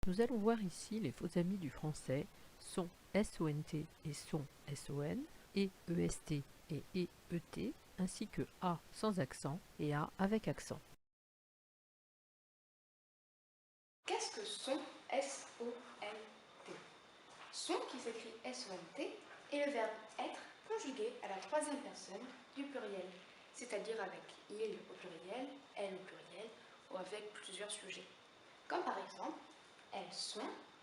Nous allons voir ici les faux amis du français sont SONT et sont SON, et EST et EET, ainsi que A sans accent et A avec accent. Qu'est-ce que son S-O-N-T? Son qui s'écrit S-O-N-T est le verbe être conjugué à la troisième personne du pluriel, c'est-à-dire avec il au pluriel, elle au pluriel ou avec plusieurs sujets. Comme par exemple, elles sont,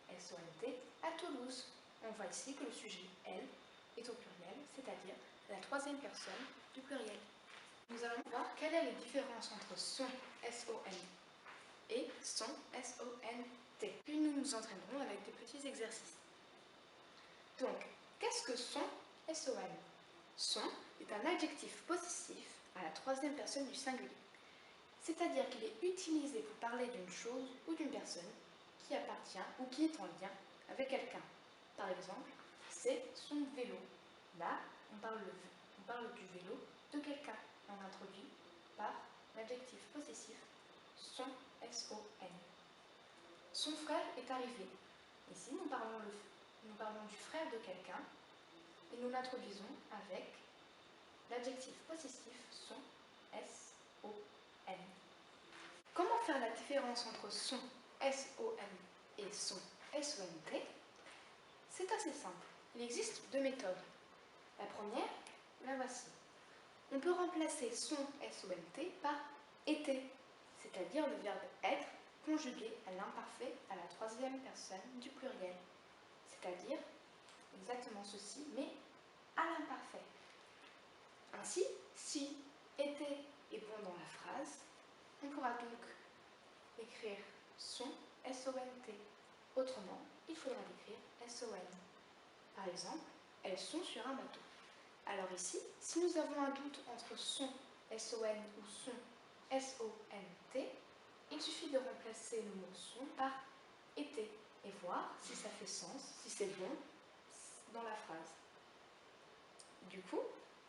S-O-N-T, à Toulouse. On voit ici que le sujet elle est au pluriel, c'est-à-dire la troisième personne du pluriel. Nous allons voir quelle est la différence entre son, S-O-N, et son, S-O-N-T. Puis nous nous entraînerons avec des petits exercices. Donc, qu'est-ce que son, S-O-N? Son est un adjectif possessif à la troisième personne du singulier. C'est-à-dire qu'il est utilisé pour parler d'une chose ou d'une personne qui appartient ou qui est en lien avec quelqu'un. Par exemple, c'est son vélo. Là, on parle du vélo de quelqu'un. On introduit par l'adjectif possessif son, S-O-N. Son frère est arrivé. Ici, nous parlons du frère de quelqu'un et nous l'introduisons avec l'adjectif possessif son, S-O-N. Comment faire la différence entre son, S-O-N et son, S-O-N-T? C'est assez simple. Il existe deux méthodes. La première, la voici. On peut remplacer son, S-O-N-T par était, c'est-à-dire le verbe être conjugué à l'imparfait à la troisième personne du pluriel, c'est-à-dire exactement ceci, mais à l'imparfait. Ainsi, si était est bon dans la phrase, on pourra donc écrire son, S-O-N-T. Autrement, il faudra l'écrire S-O-N. Par exemple, elles sont sur un bateau. Alors ici, si nous avons un doute entre son, S-O-N ou son, S-O-N-T, il suffit de remplacer le mot son par était et voir si ça fait sens, si c'est bon dans la phrase. Du coup,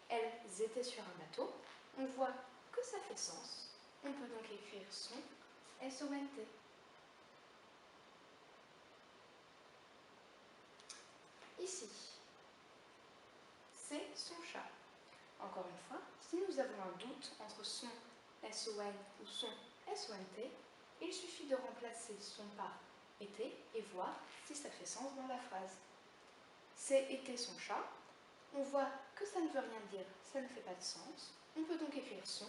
elles étaient sur un bateau, on voit que ça fait sens, on peut donc écrire son, S-O-N-T. Ici, c'est son chat. Encore une fois, si nous avons un doute entre son, S-O-N ou son, S-O-N-T, il suffit de remplacer son par était et voir si ça fait sens dans la phrase. C'est était son chat. On voit que ça ne veut rien dire, ça ne fait pas de sens. On peut donc écrire son,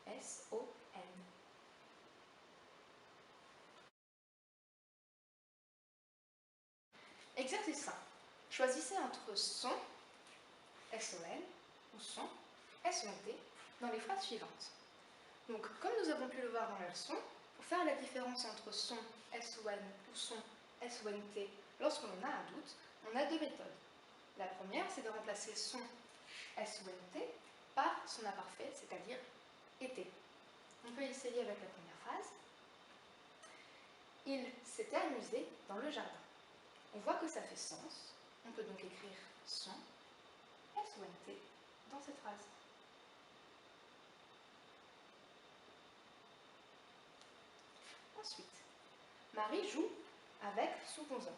S-O-N. Exercice simple. Choisissez entre son, S-O-N, ou son, S-O-N-T, dans les phrases suivantes. Donc, comme nous avons pu le voir dans la leçon, pour faire la différence entre son, S-O-N ou son, S-O-N-T, lorsqu'on a un doute, on a deux méthodes. La première, c'est de remplacer son, S-O-N-T, par son imparfait, c'est-à-dire était. On peut essayer avec la première phrase. Il s'était amusé dans le jardin. On voit que ça fait sens. On peut donc écrire son, S-O-N-T, dans cette phrase. Ensuite, Marie joue avec son cousin.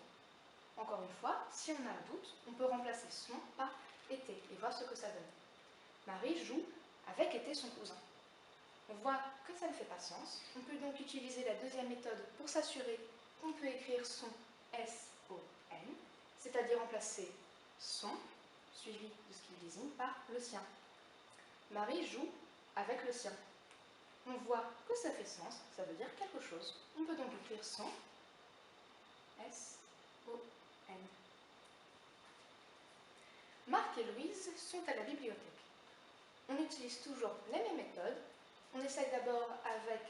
Encore une fois, si on a un doute, on peut remplacer son par était et voir ce que ça donne. Marie joue avec était son cousin. On voit que ça ne fait pas sens. On peut donc utiliser la deuxième méthode pour s'assurer qu'on peut écrire son, S-O-N, c'est-à-dire remplacer son, suivi de ce qu'il désigne, par le sien. Marie joue avec le sien. On voit que ça fait sens, ça veut dire quelque chose. On peut donc écrire son, S-O-N. Marc et Louise sont à la bibliothèque. On utilise toujours les mêmes méthodes. On essaye d'abord avec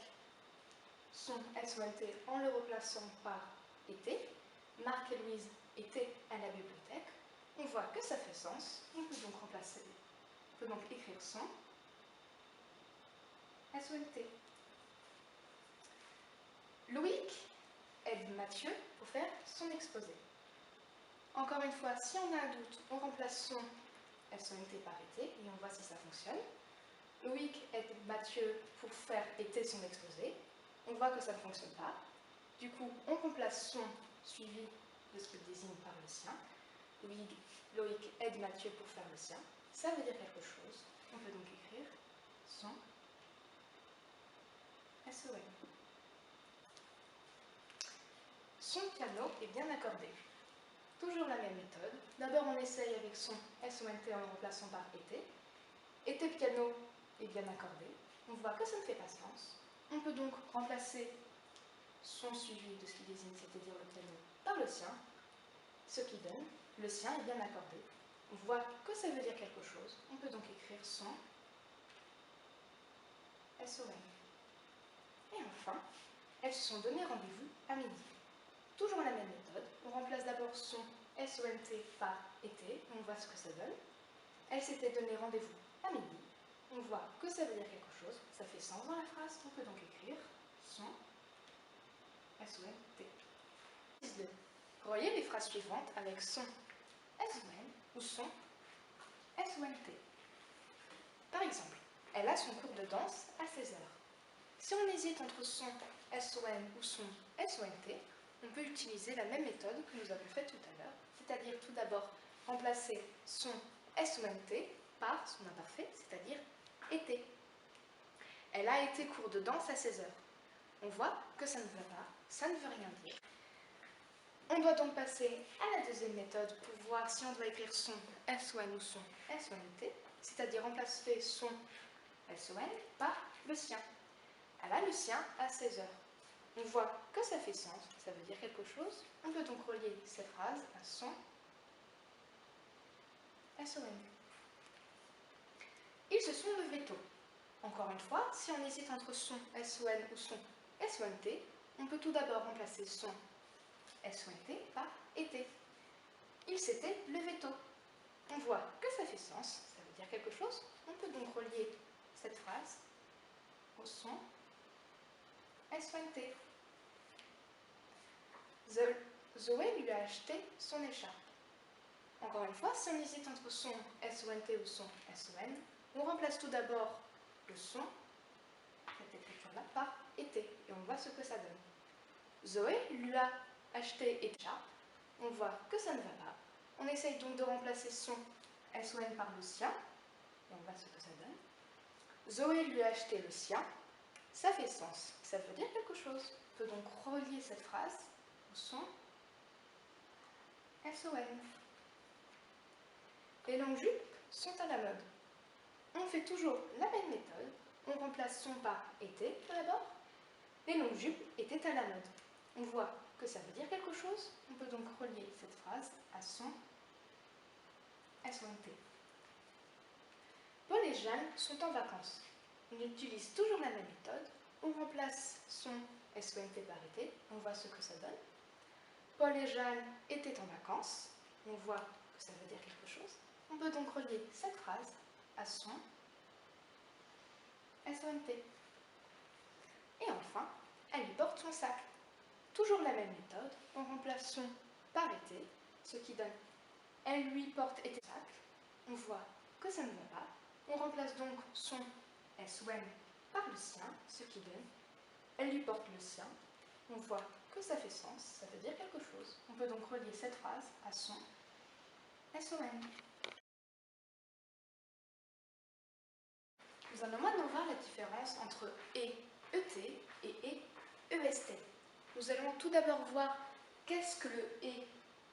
son S-O-N-T en le replaçant par était. Marc et Louise étaient à la bibliothèque. On voit que ça fait sens. On peut donc écrire son, S-O-N-T. Loïc aide Mathieu pour faire son exposé. Encore une fois, si on a un doute, on remplace son, S-O-N-T par était et on voit si ça fonctionne. Loïc aide Mathieu pour faire était son exposé. On voit que ça ne fonctionne pas. Du coup, on remplace son suivi de ce qu'il désigne par le sien. Loïc aide Mathieu pour faire le sien. Ça veut dire quelque chose. On peut donc écrire son SON. Son piano est bien accordé. Toujours la même méthode. D'abord, on essaye avec son SONT en le remplaçant par été. Été piano est bien accordé. On voit que ça ne fait pas sens. On peut donc remplacer son suivi de ce qui désigne, c'est-à-dire le piano, par le sien, ce qui donne le sien est bien accordé. On voit que ça veut dire quelque chose. On peut donc écrire son SON. Et enfin, elles se sont donné rendez-vous à midi. Toujours la même méthode. On remplace d'abord son SONT par été. On voit ce que ça donne. Elles s'étaient donné rendez-vous à midi. On voit que ça veut dire quelque chose. Ça fait sens dans la phrase. On peut donc écrire son SONT. 2. Reliez les phrases suivantes avec son SON ou son SONT. Par exemple, elle a son cours de danse à 16h. Si on hésite entre son SON ou son SONT, on peut utiliser la même méthode que nous avons faite tout à l'heure, c'est-à-dire tout d'abord remplacer son SONT par son imparfait, c'est-à-dire été. Elle a été cours de danse à 16h. On voit que ça ne va pas, ça ne veut rien dire. On doit donc passer à la deuxième méthode pour voir si on doit écrire son SON ou son SONT, c'est-à-dire remplacer son SON par le sien. Elle a le sien à 16h. On voit que ça fait sens, ça veut dire quelque chose. On peut donc relier cette phrase à son SON. Ils se sont levés tôt. Encore une fois, si on hésite entre son SON ou son SONT, on peut tout d'abord remplacer son SONT par été. Ils s'étaient levés tôt. On voit que ça fait sens, ça veut dire quelque chose. On peut donc relier cette phrase au son SONT. Zoé lui a acheté son écharpe. Encore une fois, si on hésite entre son SONT ou son SON, on remplace tout d'abord le son, cette écriture-là, par été. Et on voit ce que ça donne. Zoé lui a acheté écharpe. On voit que ça ne va pas. On essaye donc de remplacer son SON par le sien. Et on voit ce que ça donne. Zoé lui a acheté le sien. Ça fait sens. Ça veut dire quelque chose. On peut donc relier cette phrase au son SON. Les longues jupes sont à la mode. On fait toujours la même méthode. On remplace son par été tout d'abord. Les longues jupes étaient à la mode. On voit que ça veut dire quelque chose. On peut donc relier cette phrase à son SONT. Paul et Jeanne sont en vacances. On utilise toujours la même méthode. On remplace son SONT par été. On voit ce que ça donne. Paul et Jeanne étaient en vacances. On voit que ça veut dire quelque chose. On peut donc relier cette phrase à son SONT. Et enfin, elle lui porte son sac. Toujours la même méthode. On remplace son par été, ce qui donne elle lui porte été sac. On voit que ça ne va pas. On remplace donc son SON par le sien, ce qui donne elle lui porte le sien. On voit que ça fait sens, ça veut dire quelque chose. On peut donc relier cette phrase à son SON. Nous allons maintenant voir la différence entre ET et EST. Nous allons tout d'abord voir qu'est-ce que le E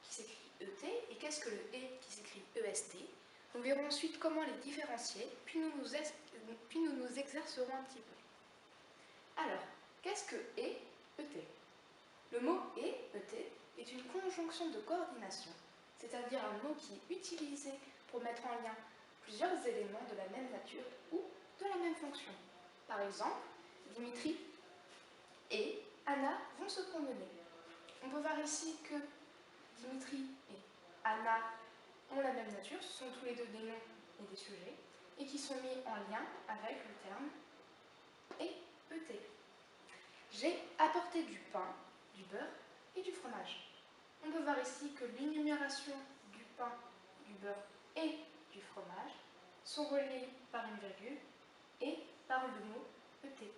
qui s'écrit ET et qu'est-ce que le E qui s'écrit EST. Nous verrons ensuite comment les différencier, puis nous nous exercerons un petit peu. Alors, qu'est-ce que ET? Le mot ET est une conjonction de coordination, c'est-à-dire un mot qui est utilisé pour mettre en lien plusieurs éléments de la même nature ou de la même fonction. Par exemple, Dimitri et Anna vont se promener. On peut voir ici que Dimitri et Anna ont la même nature, ce sont tous les deux des noms et des sujets, et qui sont mis en lien avec le terme ET. J'ai apporté du pain, du beurre et du fromage. On peut voir ici que l'énumération du pain, du beurre et du fromage sont reliées par une virgule et par le mot ET.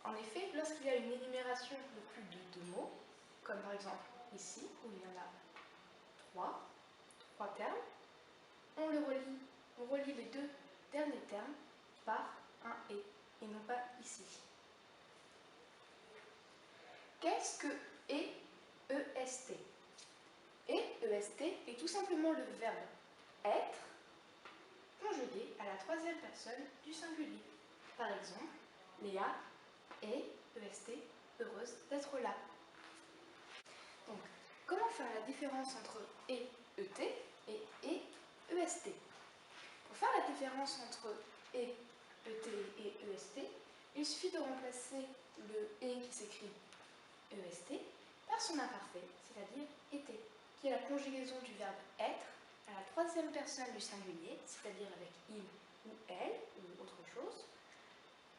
En effet, lorsqu'il y a une énumération de plus de 2 mots, comme par exemple ici, où il y en a trois termes. On relie les deux derniers termes par un et non pas ici. Qu'est-ce que EST? EST est tout simplement le verbe être conjugué à la troisième personne du singulier. Par exemple, Léa est EST heureuse d'être là. Donc, comment faire la différence entre ET et EST? Pour faire la différence entre ET et EST, il suffit de remplacer le E qui s'écrit EST par son imparfait, c'est-à-dire était, qui est la conjugaison du verbe être à la troisième personne du singulier, c'est-à-dire avec il ou elle ou autre chose,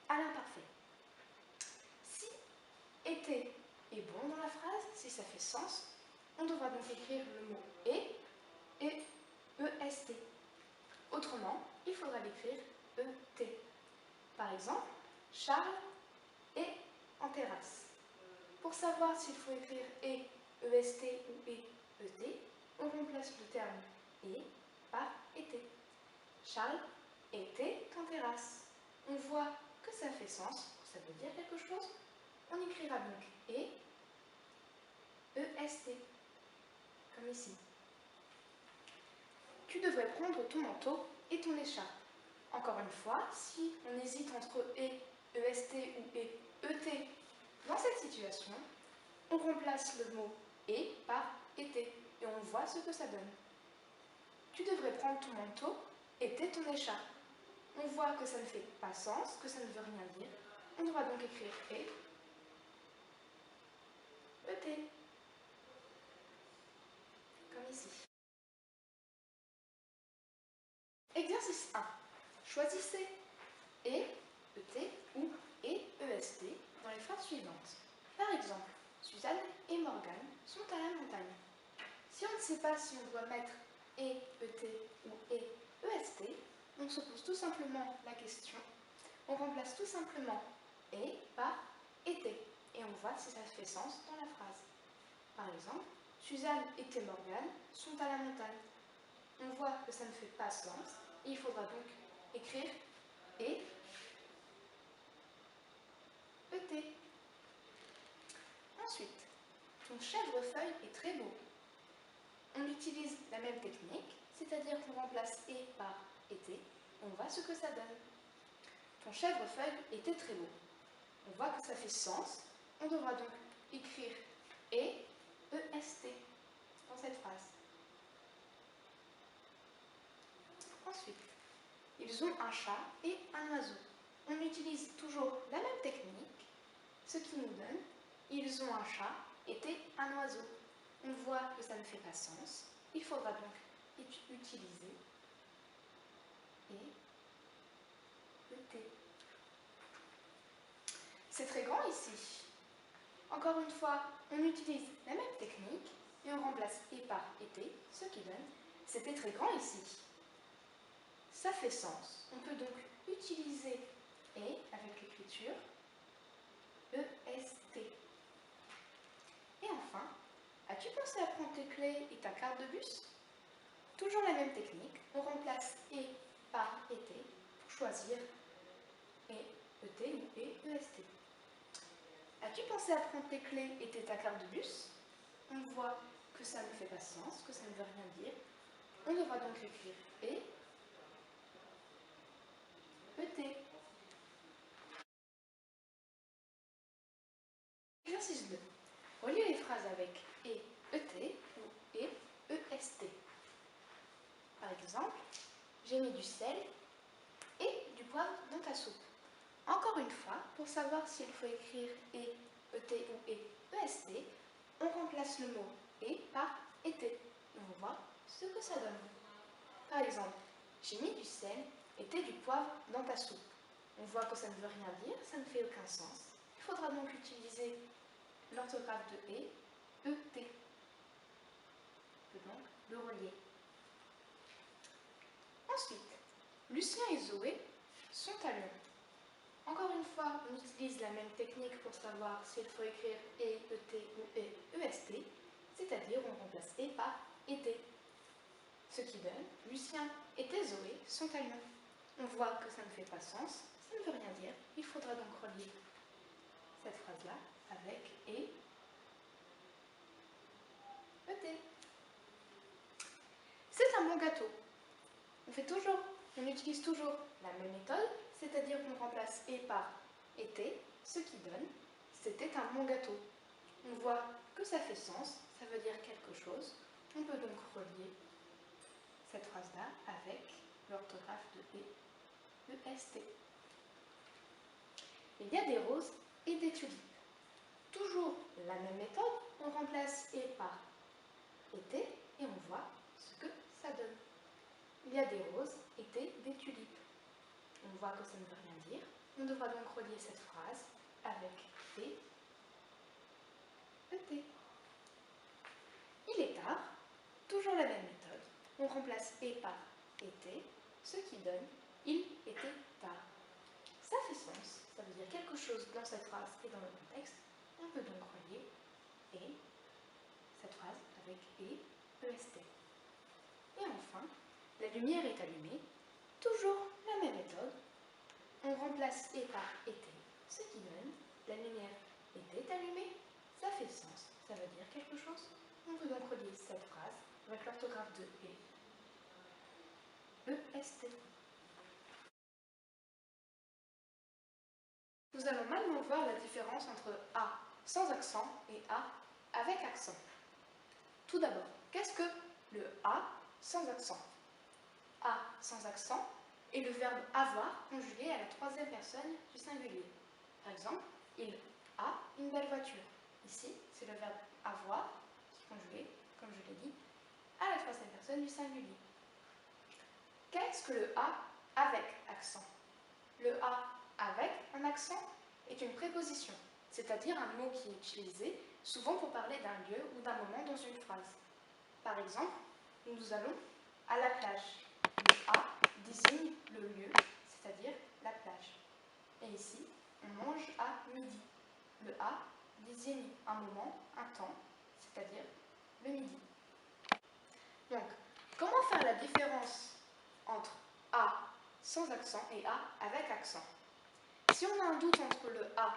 à l'imparfait. Si était est bon dans la phrase, si ça fait sens, on devra donc écrire le mot et EST. Autrement, il faudra l'écrire ET. Par exemple, Charles est en terrasse. Pour savoir s'il faut écrire EST ou ET, on remplace le terme et par était. Charles était en terrasse. On voit que ça fait sens, ça veut dire quelque chose. On écrira donc EST, comme ici. Tu devrais prendre ton manteau et ton écharpe. Encore une fois, si on hésite entre EST ou ET dans cette situation, on remplace le mot et par était et on voit ce que ça donne. Tu devrais prendre ton manteau et ton écharpe. On voit que ça ne fait pas sens, que ça ne veut rien dire. On devra donc écrire ET. Comme ici. Exercice 1. Choisissez ET ou EST dans les phrases suivantes. Par exemple, Suzanne et Morgane sont à la montagne. Si on ne sait pas si on doit mettre ET ou EST, on se pose tout simplement la question. On remplace tout simplement et par était et on voit si ça fait sens dans la phrase. Par exemple, Suzanne et Morgane sont à la montagne. On voit que ça ne fait pas sens et il faudra donc écrire et ET. Ensuite, ton chèvrefeuille est très beau. On utilise la même technique, c'est-à-dire qu'on remplace et par était, on voit ce que ça donne. Ton chèvrefeuille était très beau. On voit que ça fait sens, on devra donc écrire et EST dans cette phrase. Ensuite, ils ont un chat et un oiseau. On utilise toujours la même technique, ce qui nous donne ils ont un chat et un oiseau. On voit que ça ne fait pas sens. Il faudra donc utiliser et ET. C'est très grand ici. Encore une fois, on utilise la même technique et on remplace et par était, ce qui donne c'était très grand ici. Ça fait sens. On peut donc utiliser et avec l'écriture EST. Et enfin, as-tu pensé à prendre tes clés et ta carte de bus? Toujours la même technique, on remplace et par était pour choisir et ET ou EST. As-tu pensé à prendre tes clés et ta carte de bus? On voit que ça ne fait pas sens, que ça ne veut rien dire. On devra donc écrire et ET. Exercice 2. Relie les phrases avec et ET ou et EST. Par exemple, j'ai mis du sel et du poivre dans ta soupe. Encore une fois, pour savoir s'il faut écrire et ET ou et EST, on remplace le mot et par était. Et on voit ce que ça donne. Par exemple, j'ai mis du sel et du poivre dans ta soupe. On voit que ça ne veut rien dire, ça ne fait aucun sens. Il faudra donc utiliser l'orthographe de ET. On peut donc le relier. Ensuite, Lucien et Zoé sont à Lyon. Encore une fois, on utilise la même technique pour savoir s'il faut écrire ET ou EST, c'est-à-dire on remplace et par était. Ce qui donne Lucien et Zoé sont à Lyon. On voit que ça ne fait pas sens, ça ne veut rien dire. Il faudra donc relier cette phrase-là avec et ET. C'est un bon gâteau. On utilise toujours la même méthode, c'est-à-dire qu'on remplace et par était, ce qui donne c'était un bon gâteau. On voit que ça fait sens, ça veut dire quelque chose. On peut donc relier cette phrase-là avec l'orthographe de EST. Il y a des roses et des tulipes. Toujours la même méthode, on remplace et par était et on voit ce que ça donne. Il y a des roses, été, des tulipes. On voit que ça ne veut rien dire. On devra donc relier cette phrase avec et ET. Il est tard, toujours la même méthode. On remplace et par était, ce qui donne il était tard. Ça fait sens, ça veut dire quelque chose dans cette phrase et dans le contexte. On peut donc relier et cette phrase avec et EST. Et enfin, la lumière est allumée, toujours la même méthode. On remplace et par était, ce qui donne la lumière était allumée. Ça fait sens, ça veut dire quelque chose. On peut donc relier cette phrase avec l'orthographe de EST. Nous allons maintenant voir la différence entre A sans accent et A avec accent. Tout d'abord, qu'est-ce que le A sans accent? A sans accent est le verbe avoir conjugué à la troisième personne du singulier. Par exemple, il a une belle voiture. Ici, c'est le verbe avoir qui est conjugué, comme je l'ai dit, à la troisième personne du singulier. Qu'est-ce que le A avec accent? Le A avec un accent est une préposition, c'est-à-dire un mot qui est utilisé souvent pour parler d'un lieu ou d'un moment dans une phrase. Par exemple, nous allons à la plage. Le A désigne le lieu, c'est-à-dire la plage. Et ici, on mange à midi. Le A désigne un moment, un temps, c'est-à-dire le midi. Donc, comment faire la différence entre A sans accent et A avec accent? Si on a un doute entre le A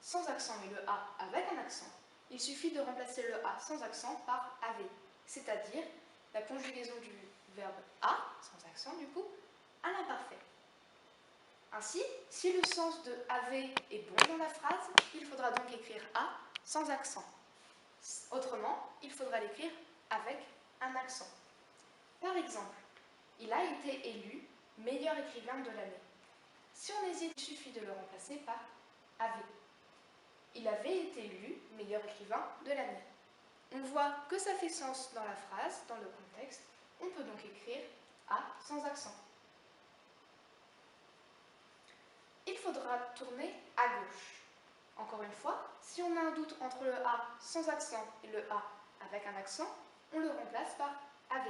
sans accent et le A avec un accent, il suffit de remplacer le A sans accent par AV, c'est-à-dire la conjugaison du verbe A, sans accent du coup, à l'imparfait. Ainsi, si le sens de AV est bon dans la phrase, il faudra donc écrire A sans accent. Autrement, il faudra l'écrire avec un accent. Par exemple, il a été élu meilleur écrivain de l'année. Si on hésite, il suffit de le remplacer par AV. Il avait été élu meilleur écrivain de l'année. On voit que ça fait sens dans la phrase, dans le contexte. On peut donc écrire A sans accent. Il faudra tourner à gauche. Encore une fois, si on a un doute entre le A sans accent et le A avec un accent, on le remplace par AV.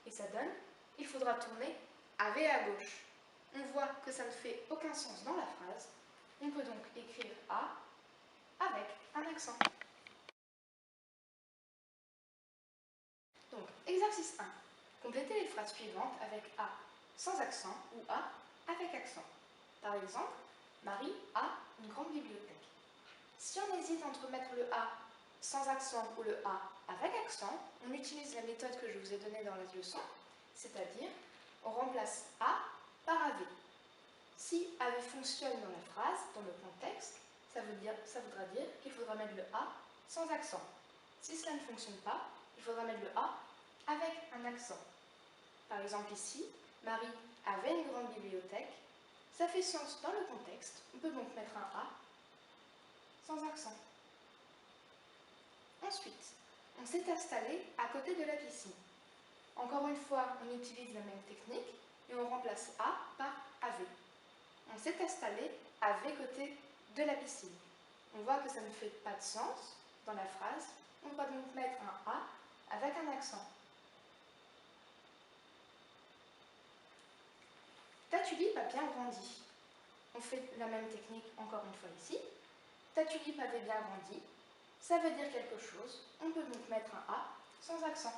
Et ça donne, il faudra tourner AV à gauche. On voit que ça ne fait aucun sens dans la phrase. On peut donc écrire A avec un accent. Donc, exercice 1. Complétez les phrases suivantes avec A sans accent ou A avec accent. Par exemple, Marie a une grande bibliothèque. Si on hésite entre mettre le A sans accent ou le A avec accent, on utilise la méthode que je vous ai donnée dans la leçon, c'est-à-dire on remplace A par AV. Si AV fonctionne dans la phrase, dans le contexte, ça voudra dire qu'il faudra mettre le A sans accent. Si cela ne fonctionne pas, il faudra mettre le A avec un accent. Par exemple ici, Marie avait une grande bibliothèque. Ça fait sens dans le contexte. On peut donc mettre un A sans accent. Ensuite, on s'est installé à côté de la piscine. Encore une fois, on utilise la même technique et on remplace A par AV. On s'est installé AV côté de la piscine. On voit que ça ne fait pas de sens dans la phrase. On va donc mettre un A avec un accent. Ta tulipe a bien grandi. On fait la même technique encore une fois ici. Ta tulipe avait bien grandi. Ça veut dire quelque chose. On peut donc mettre un A sans accent.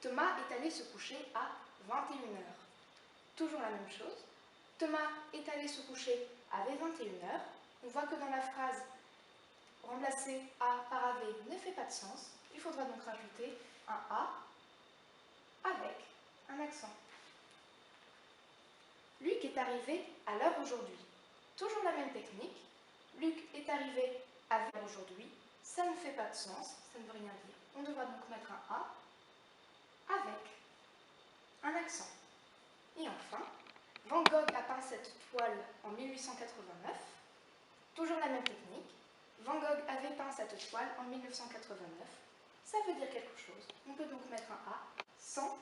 Thomas est allé se coucher à 21 heures. Toujours la même chose. Thomas est allé se coucher avec 21 heures. On voit que dans la phrase, remplacer A par AV ne fait pas de sens. Il faudra donc rajouter un A avec un accent. Luc est arrivé à l'heure aujourd'hui. Toujours la même technique. Luc est arrivé à l'heure aujourd'hui. Ça ne fait pas de sens, ça ne veut rien dire. On devra donc mettre un A avec un accent. Et enfin, Van Gogh a peint cette toile en 1889. Toujours la même technique. Van Gogh avait peint cette toile en 1989. Ça veut dire quelque chose. On peut donc mettre un A sans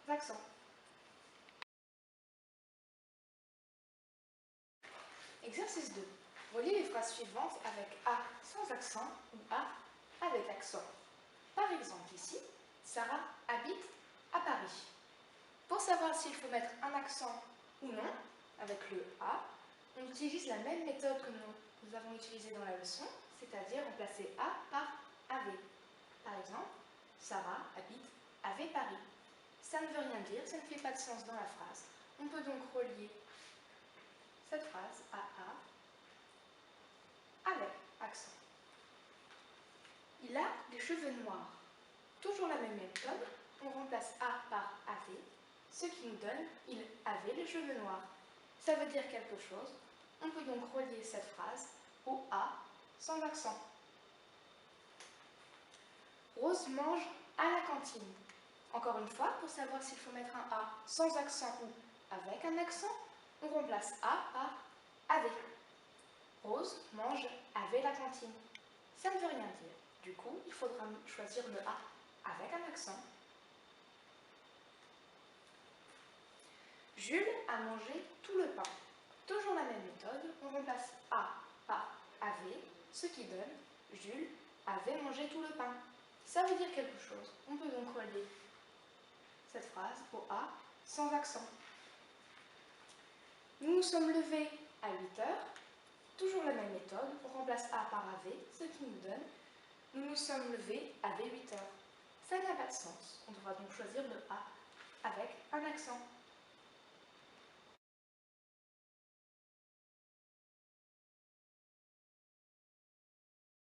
accent. Exercice 2. Reliez les phrases suivantes avec A sans accent ou A avec accent. Par exemple ici, Sarah habite à Paris. Pour savoir s'il faut mettre un accent ou non, avec le A, on utilise la même méthode que nous avons utilisée dans la leçon, c'est-à-dire remplacer A par AV. Par exemple, Sarah habite AV Paris. Ça ne veut rien dire, ça ne fait pas de sens dans la phrase. On peut donc relier cette phrase à A avec accent. Il a des cheveux noirs. Toujours la même méthode, on remplace A par AV, ce qui nous donne il avait les cheveux noirs. Ça veut dire quelque chose. On peut donc relier cette phrase au A sans accent. Rose mange à la cantine. Encore une fois, pour savoir s'il faut mettre un A sans accent ou avec un accent, on remplace A par AV. Rose mange avec la cantine. Ça ne veut rien dire. Du coup, il faudra choisir le A avec un accent. Jules a mangé tout le pain. Toujours la même méthode, on remplace A par AV, ce qui donne Jules avait mangé tout le pain. Ça veut dire quelque chose. On peut donc relier cette phrase au A sans accent. Nous nous sommes levés à 8 heures. Toujours la même méthode, on remplace A par AV, ce qui nous donne nous nous sommes levés à 8 heures. Ça n'a pas de sens. On devra donc choisir le A avec un accent.